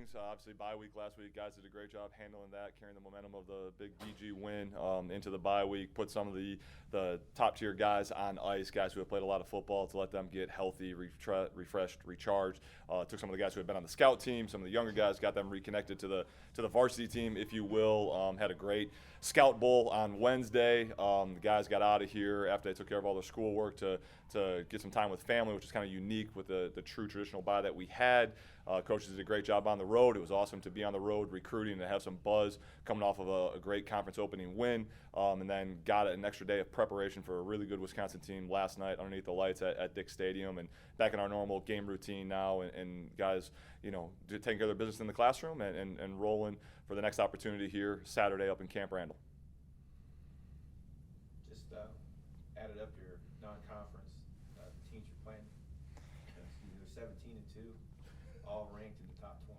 things. Obviously, bye week last week. Guys did a great job handling that, carrying the momentum of the big BG win into the bye week. Put some of the top tier guys on ice, guys who have played a lot of football, to let them get healthy, refreshed, recharged. Took some of the guys who had been on the scout team, some of the younger guys, got them reconnected to the varsity team, if you will. Had a great scout bowl on Wednesday. The guys got out of here after they took care of all their schoolwork to get some time with family, which is kind of unique with the true traditional bye that we had. Coaches did a great job on the road. It was awesome to be on the road recruiting and have some buzz coming off of a great conference opening win, and then got an extra day of preparation for a really good Wisconsin team last night underneath the lights at Dick Stadium, and back in our normal game routine now, and guys, taking care of their business in the classroom and rolling for the next opportunity here Saturday up in Camp Randall. Just added up your non-conference teams you're playing. They're 17-2, all ranked in the top 20.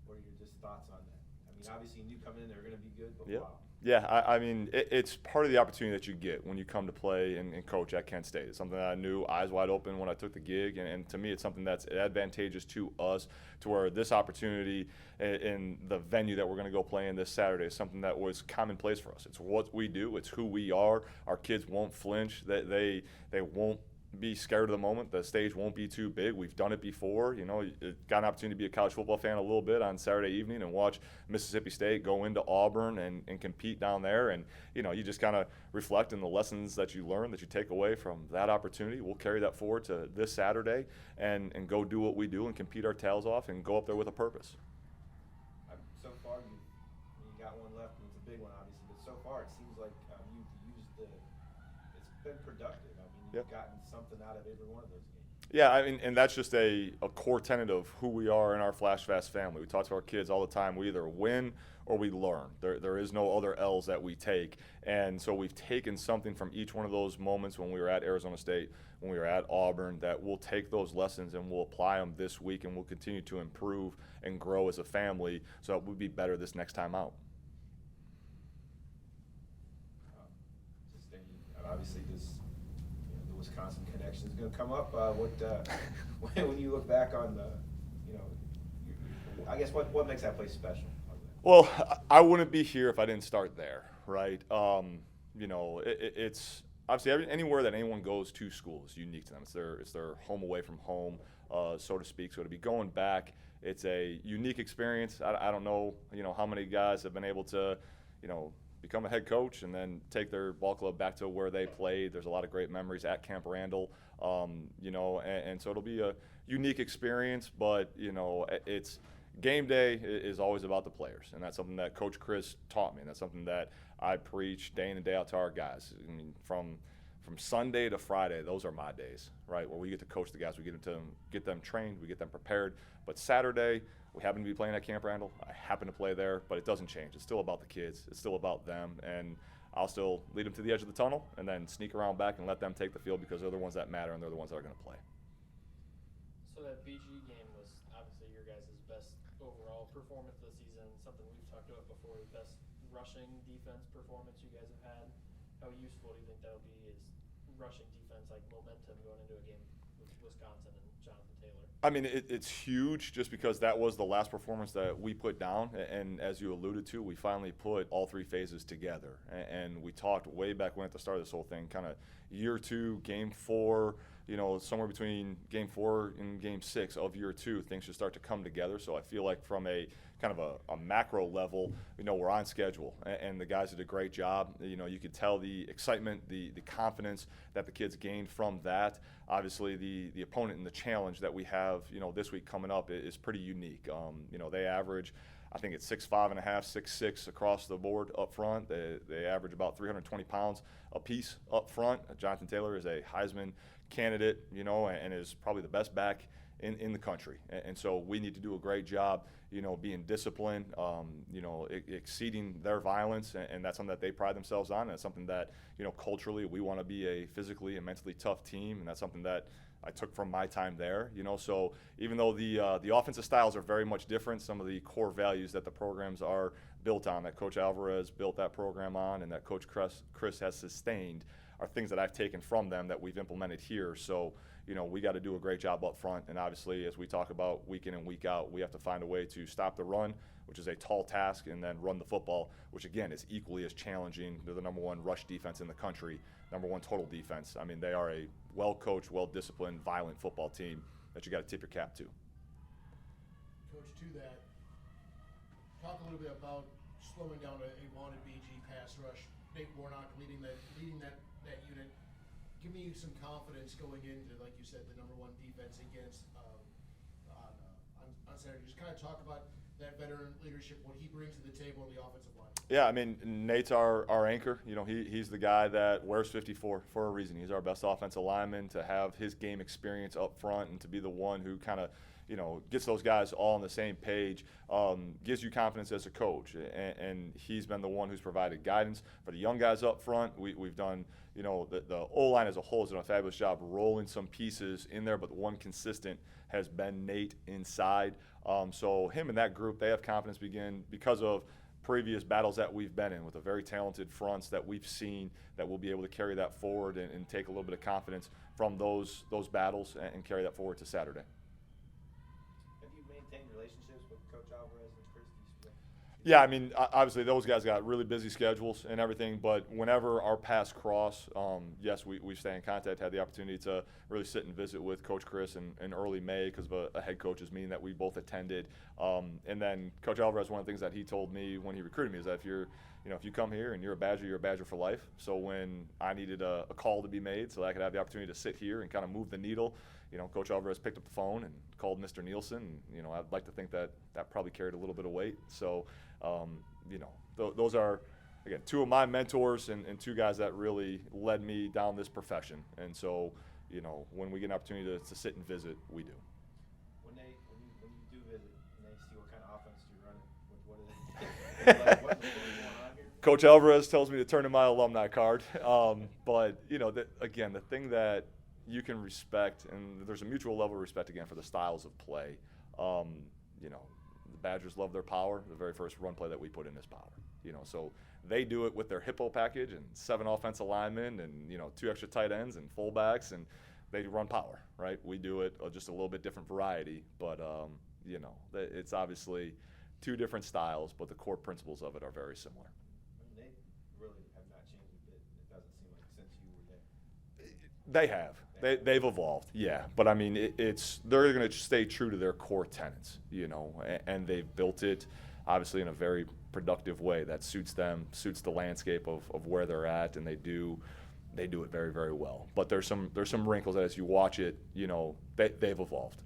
What are your just thoughts on that? I mean, obviously you knew coming in they were going to be good, but wow. Yeah, I mean, it's part of the opportunity that you get when you come to play and coach at Kent State. It's something that I knew eyes wide open when I took the gig, and to me it's something that's advantageous to us, to where this opportunity in the venue that we're going to go play in this Saturday is something that was commonplace for us. It's what we do. It's who we are. Our kids won't flinch. They won't be scared of the moment. The stage won't be too big. We've done it before. Got an opportunity to be a college football fan a little bit on Saturday evening and watch Mississippi State go into Auburn and compete down there. And, you just kind of reflect on the lessons that you learn, that you take away from that opportunity. We'll carry that forward to this Saturday and go do what we do and compete our tails off and go up there with a purpose. So far, you got one left, and it's a big one, obviously. But so far, it seems like you've used it's been productive. I mean, you've gotten something out of every one of those games. Yeah, I mean, and that's just a core tenet of who we are in our Flash Fast family. We talk to our kids all the time. We either win or we learn. There is no other L's that we take. And so we've taken something from each one of those moments when we were at Arizona State, when we were at Auburn, that we'll take those lessons and we'll apply them this week, and we'll continue to improve and grow as a family so that we'll be better this next time out. Obviously, the Wisconsin connection is going to come up. When you look back on I guess what makes that place special? Well, I wouldn't be here if I didn't start there, right? It's obviously anywhere that anyone goes to school is unique to them. It's their home away from home, so to speak. So to be going back, it's a unique experience. I don't know, how many guys have been able to, become a head coach and then take their ball club back to where they played. There's a lot of great memories at Camp Randall, and so it'll be a unique experience, but, it's game day is always about the players, and that's something that Coach Chris taught me, and that's something that I preach day in and day out to our guys. I mean, from Sunday to Friday, those are my days, right, where we get to coach the guys, we get them trained, we get them prepared. But Saturday, we happen to be playing at Camp Randall. I happen to play there, but it doesn't change. It's still about the kids. It's still about them, and I'll still lead them to the edge of the tunnel and then sneak around back and let them take the field, because they're the ones that matter and they're the ones that are going to play. So that BG game was obviously your guys' best overall performance of the season, something we've talked about before, the best rushing defense performance you guys have had. How useful do you think that'll be as rushing defense, like momentum going into a game with Wisconsin and Jonathan Taylor? I mean, it's huge just because that was the last performance that we put down. And as you alluded to, we finally put all three phases together. And we talked way back when at the start of this whole thing, kind of year two, game four, somewhere between game 4 and game 6 of year 2, things should start to come together. So I feel like from a kind of a macro level, we're on schedule, and the guys did a great job. You could tell the excitement, the confidence that the kids gained from that. Obviously, the opponent and the challenge that we have, this week coming up is pretty unique. They average, I think it's 6'5.5", 6'6" across the board up front. They average about 320 pounds apiece up front. Jonathan Taylor is a Heisman candidate, and is probably the best back in the country. And so we need to do a great job, being disciplined, exceeding their violence, and that's something that they pride themselves on. And it's something that, culturally we want to be a physically and mentally tough team, and that's something that I took from my time there. So even though the offensive styles are very much different, some of the core values that the programs are built on, that Coach Alvarez built that program on, and that Coach Chris has sustained, are things that I've taken from them that we've implemented here. So, we got to do a great job up front. And obviously, as we talk about week in and week out, we have to find a way to stop the run, which is a tall task, and then run the football, which again is equally as challenging. They're the number one rush defense in the country, number one total defense. I mean, they are a well-coached, well-disciplined, violent football team that you got to tip your cap to. Coach, to that, talk a little bit about slowing down a wanted BG pass rush. Nate Warnock leading that unit. Give me some confidence going into, like you said, the number one defense against on Saturday. Just kind of talk about that veteran leadership, what he brings to the table on the offensive line. Yeah, I mean, Nate's our anchor. He's the guy that wears 54 for a reason. He's our best offensive lineman. To have his game experience up front and to be the one who kind of, gets those guys all on the same page, gives you confidence as a coach. And he's been the one who's provided guidance for the young guys up front. We've done, the O-line as a whole has done a fabulous job rolling some pieces in there, but the one consistent has been Nate inside. So him and that group, they have confidence because of previous battles that we've been in with a very talented fronts that we've seen, that we'll be able to carry that forward and take a little bit of confidence from those battles and carry that forward to Saturday. Have you maintained relationships with Coach Alvarez and Chris? Yeah, I mean, obviously those guys got really busy schedules and everything, but whenever our paths cross, yes, we stay in contact. Had the opportunity to really sit and visit with Coach Chris in early May because of a head coaches meeting that we both attended. And then Coach Alvarez, one of the things that he told me when he recruited me is that if you come here and you're a Badger for life. So when I needed a call to be made so that I could have the opportunity to sit here and kind of move the needle, Coach Alvarez picked up the phone and called Mr. Nielsen. And, I'd like to think that probably carried a little bit of weight. So, those are, again, two of my mentors and two guys that really led me down this profession. And so, when we get an opportunity to sit and visit, we do. When you do visit and they see what kind of offense you're running, what what's going on here? Coach Alvarez tells me to turn in my alumni card. But, again, the thing that you can respect, and there's a mutual level of respect, again, for the styles of play. The Badgers love their power. The very first run play that we put in is power. So they do it with their hippo package and 7 offensive linemen and, 2 extra tight ends and fullbacks, and they run power, right? We do it just a little bit different variety, but, it's obviously 2 different styles, but the core principles of it are very similar. They really have not changed a bit. It doesn't seem like since you were there. They have. They've evolved, yeah. But I mean, they're going to stay true to their core tenets, and they've built it obviously in a very productive way that suits them, suits the landscape of where they're at, and they do it very, very well. But there's some wrinkles that as you watch it, they've evolved.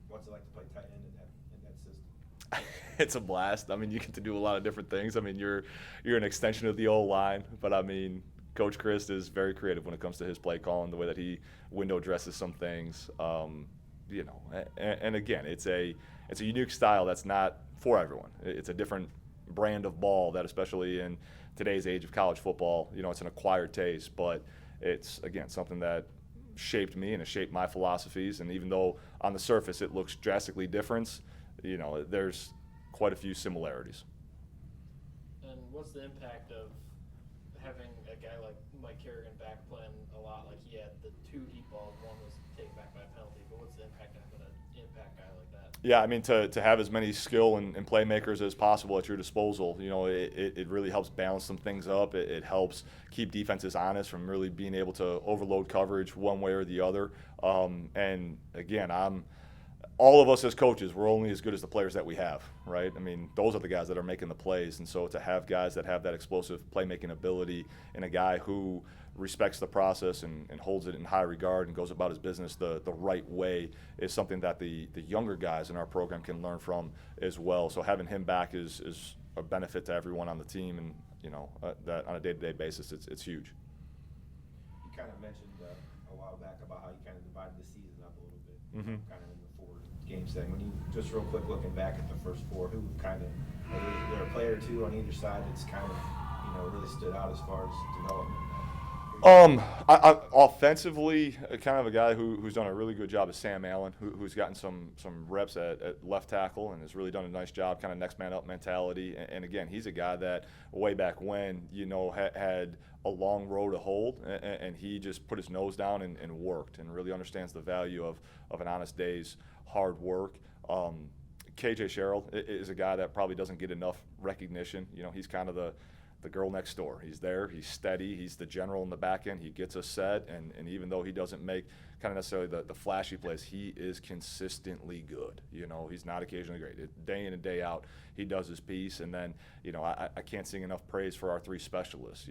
What's it like to play tight end in that system? It's a blast. I mean, you get to do a lot of different things. I mean, you're an extension of the O-line, but I mean, Coach Chris is very creative when it comes to his play calling, the way that he window dresses some things, and again, it's a unique style that's not for everyone. It's a different brand of ball that, especially in today's age of college football, it's an acquired taste, but it's, again, something that shaped me and it shaped my philosophies. And even though on the surface it looks drastically different, there's quite a few similarities. And what's the impact of having a guy like Mike Kerrigan back playing a lot? Like, he had the 2 deep balls, one was taken back by a penalty, but what's the impact of having an impact guy like that? Yeah, I mean, to have as many skill and playmakers as possible at your disposal, it really helps balance some things up. It helps keep defenses honest from really being able to overload coverage one way or the other. And again, all of us as coaches, we're only as good as the players that we have, right? I mean, those are the guys that are making the plays. And so to have guys that have that explosive playmaking ability and a guy who respects the process and holds it in high regard and goes about his business the right way is something that the younger guys in our program can learn from as well. So having him back is a benefit to everyone on the team, and that on a day-to-day basis, it's huge. You kind of mentioned a while back about how you kind of divided the season up a little bit, Mm-hmm. kind of in the 4 game segment. When you just real quick looking back at the first 4, who kind of there a player or 2 on either side that's kind of really stood out as far as development? Offensively, kind of a guy who's done a really good job is Sam Allen, who's gotten some reps at left tackle and has really done a nice job, kind of next man up mentality. And again, he's a guy that way back when, had a long road to hold, and he just put his nose down and worked and really understands the value of an honest day's hard work. KJ Sherrill is a guy that probably doesn't get enough recognition. He's kind of the girl next door. He's there, he's steady, he's the general in the back end, he gets us set, and even though he doesn't make kind of necessarily the flashy plays, he is consistently good. He's not occasionally great. Day in and day out, he does his piece, and then, I can't sing enough praise for our three specialists.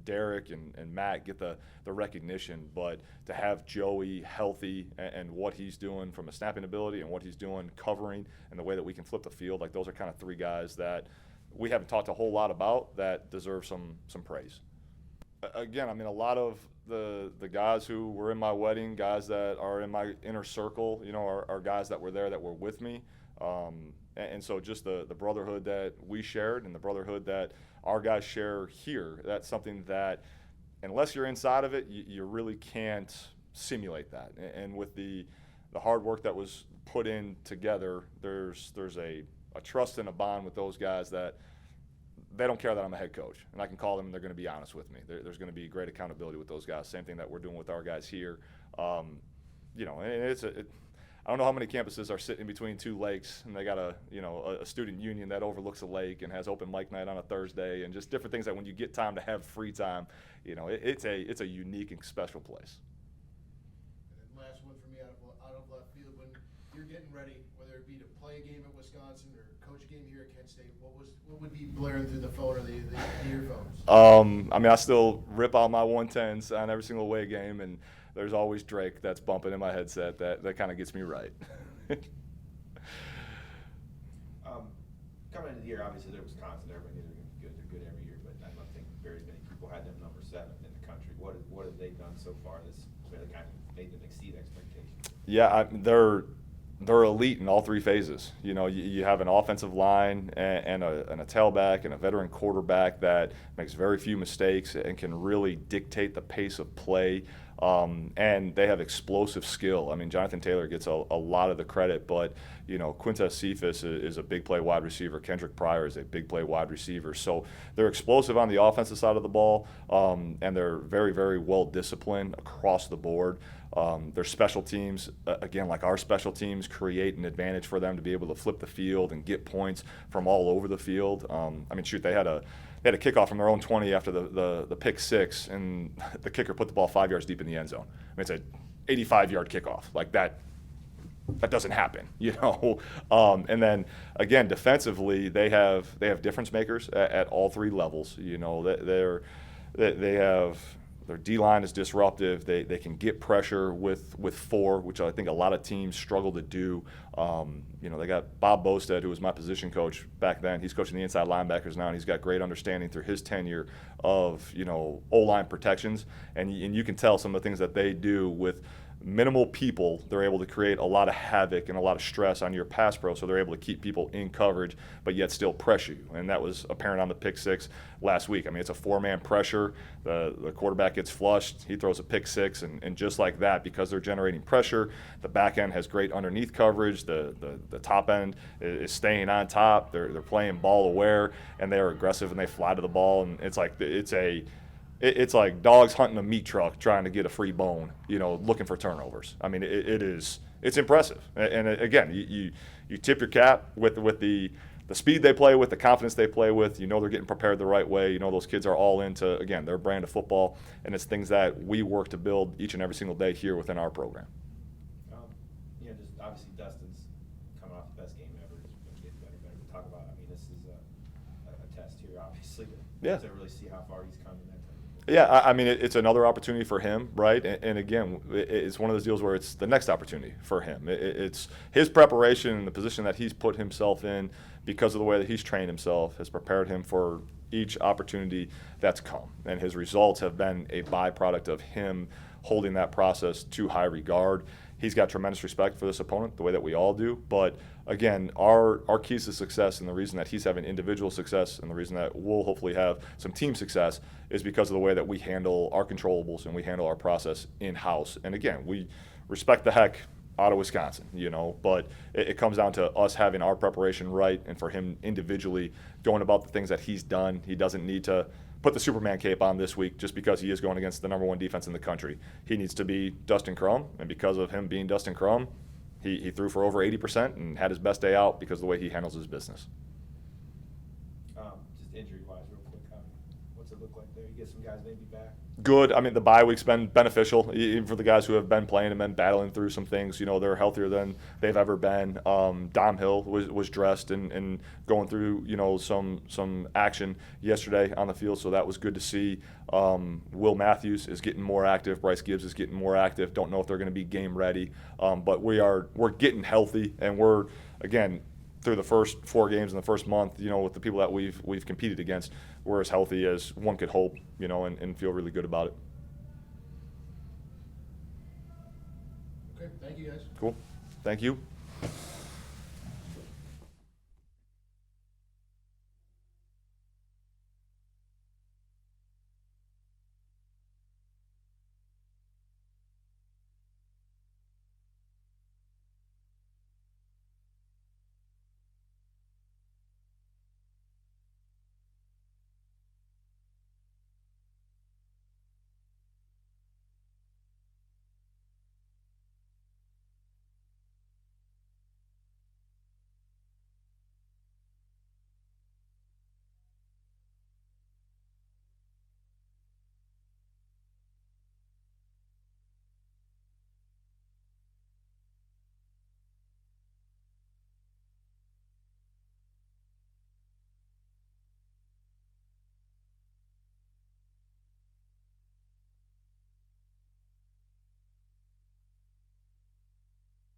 Derek and Matt get the recognition, but to have Joey healthy and what he's doing from a snapping ability and what he's doing covering and the way that we can flip the field, like those are kind of three guys that we haven't talked a whole lot about that deserve some praise. Again, a lot of the guys who were in my wedding, guys that are in my inner circle, are guys that were there that were with me. And so just the brotherhood that we shared and the brotherhood that our guys share here, that's something that unless you're inside of it, you really can't simulate that. And with the hard work that was put in together, there's a trust and a bond with those guys that they don't care that I'm a head coach, and I can call them and they're going to be honest with me. There's going to be great accountability with those guys. Same thing that we're doing with our guys here. And I don't know how many campuses are sitting between two lakes and they got a student union that overlooks a lake and has open mic night on a Thursday and just different things that when you get time to have free time, it's a unique and special place. And then last one for me out of left field, when you're getting ready, whether it be to play a game at Wisconsin or coach a game here at Kent State, what would be blaring through the phone or the earphones? I still rip out my 110s on every single away game, and there's always Drake that's bumping in my headset that kind of gets me right. Coming into the year, obviously they're Wisconsin. Everybody knew they're going to be good. They're good every year, but I don't think very many people had them number 7 in the country. What have they done so far that's really kind of made them exceed expectations? Yeah, they're elite in all three phases. You have an offensive line and a tailback and a veteran quarterback that makes very few mistakes and can really dictate the pace of play. And they have explosive skill. Jonathan Taylor gets a lot of the credit, but Quintez Cephas is a big play wide receiver. Kendrick Pryor is a big play wide receiver. So they're explosive on the offensive side of the ball, and they're very, very well disciplined across the board. Their special teams, again, like our special teams, create an advantage for them to be able to flip the field and get points from all over the field. They had a kickoff from their own 20 after the pick 6, and the kicker put the ball 5 yards deep in the end zone. It's an 85-yard kickoff. Like that doesn't happen, And then again, defensively, they have difference makers at all three levels. They have. Their D-line is disruptive. They can get pressure with 4, which I think a lot of teams struggle to do. They got Bob Bostad, who was my position coach back then. He's coaching the inside linebackers now, and he's got great understanding through his tenure of, O-line protections. And you can tell some of the things that they do with minimal people, they're able to create a lot of havoc and a lot of stress on your pass pro, so they're able to keep people in coverage but yet still pressure you. And that was apparent on the pick 6 last week. It's a 4-man pressure. The quarterback gets flushed. He throws a pick 6, and just like that, because they're generating pressure, the back end has great underneath coverage. The top end is staying on top. They're playing ball aware, and they're aggressive, and they fly to the ball. And it's like dogs hunting a meat truck trying to get a free bone, looking for turnovers. It's impressive. And again, you tip your cap with the speed they play with, the confidence they play with. They're getting prepared the right way. Those kids are all into, again, their brand of football, and it's things that we work to build each and every single day here within our program. Just obviously Dustin's coming off the best game ever. He's getting better and better to talk about. This is a test here, obviously, to really see how far he's come in that time. Yeah, it's another opportunity for him, right? And again, it's one of those deals where it's the next opportunity for him. It's his preparation and the position that he's put himself in because of the way that he's trained himself has prepared him for each opportunity that's come. And his results have been a byproduct of him holding that process to high regard. He's got tremendous respect for this opponent, the way that we all do. But again, our keys to success and the reason that he's having individual success and the reason that we'll hopefully have some team success is because of the way that we handle our controllables and we handle our process in-house. And again, we respect the heck out of Wisconsin, but it comes down to us having our preparation right and for him individually going about the things that he's done. He doesn't need to put the Superman cape on this week just because he is going against the #1 defense in the country. He needs to be Dustin Crum, and because of him being Dustin Crum, he threw for over 80% and had his best day out because of the way he handles his business. Just injury-wise, real quick, what's it look like there? You get some guys maybe back? Good. I mean, the bye week's been beneficial, even for the guys who have been playing and been battling through some things. They're healthier than they've ever been. Dom Hill was dressed and going through, some action yesterday on the field, so that was good to see. Will Matthews is getting more active. Bryce Gibbs is getting more active. Don't know if they're going to be game ready, but we're getting healthy, and we're, again, through the first 4 games in the first month, with the people that we've competed against, we're as healthy as one could hope, and feel really good about it. Okay, thank you guys. Cool. Thank you.